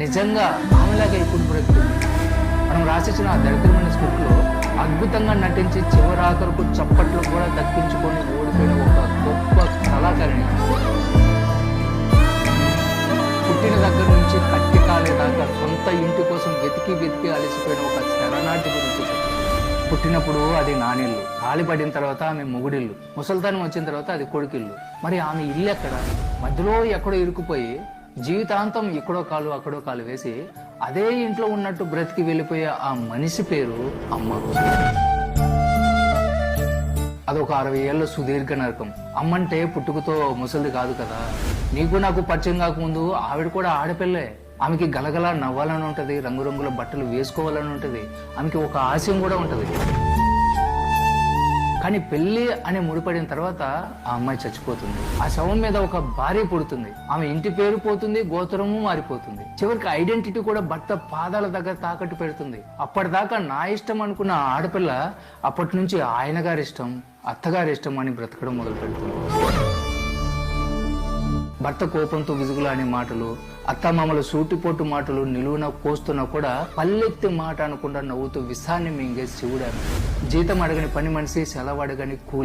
నిజంగా ఆమెలాగా ఇప్పుడు బ్రతుకుతుంది. మనం రాసిచ్చిన ఆ దరిద్రమైన స్క్రిప్ట్లో అద్భుతంగా నటించి చివరాఖరుకు చప్పట్లు కూడా దక్కించుకొని ఓడిపోయిన ఒక గొప్ప కళాకారిణి. పుట్టిన దగ్గర నుంచి కట్టి కాలేదాకా సొంత ఇంటి కోసం వెతికి అలసిపోయిన ఒక శరణార్థి గురించి చెప్పారు. పుట్టినప్పుడు అది నానిల్లు, తాళిపడిన తర్వాత ఆమె మొగుడిల్లు, ముసల్తానం వచ్చిన తర్వాత అది కొడుకిల్లు. మరి ఆమె ఇల్లు ఎక్కడ? మధ్యలో ఎక్కడో ఇరుక్కుపోయి జీవితాంతం ఇక్కడో కాలు అక్కడో కాలు వేసి అదే ఇంట్లో ఉన్నట్టు బ్రతికి వెళ్ళిపోయే ఆ మనిషి పేరు అమ్మ. అదొక 60 ఏళ్ళ సుదీర్ఘ నరకం. అమ్మంటే పుట్టుకతో ముసలిది కాదు కదా. నీకు నాకు పరిచయం కాకముందు ఆవిడ కూడా ఆడపిల్లే. ఆమెకి గలగల నవ్వాలని ఉంటది, రంగురంగుల బట్టలు వేసుకోవాలని ఉంటది, ఆమెకి ఒక ఆశయం కూడా ఉంటది. కానీ పెళ్లి అని ముడిపడిన తర్వాత ఆ అమ్మాయి చచ్చిపోతుంది. ఆ శవం మీద ఒక భార్య పుడుతుంది. ఆమె ఇంటి పేరు పోతుంది, గోత్రము మారిపోతుంది. చివరికి ఐడెంటిటీ కూడా భర్త పాదాల దగ్గర తాకట్టు పెడుతుంది. అప్పటిదాకా నా ఇష్టం అనుకున్న ఆడపిల్ల అప్పటి నుంచి ఆయన గారి ఇష్టం, అత్తగారి ఇష్టం అని బ్రతకడం మొదలు పెడుతుంది. భర్త కోపంతో విసుగులానే మాటలు, అత్తమామల సూటిపోటు మాటలు నిలువున కోస్తున్నా కూడా పల్లెత్తి మాట అనకుండా నవ్వుతూ విషాన్ని మింగే శివుడాను. జీతం అడగని పని మనిషి, సెలవు అడగని కూలి.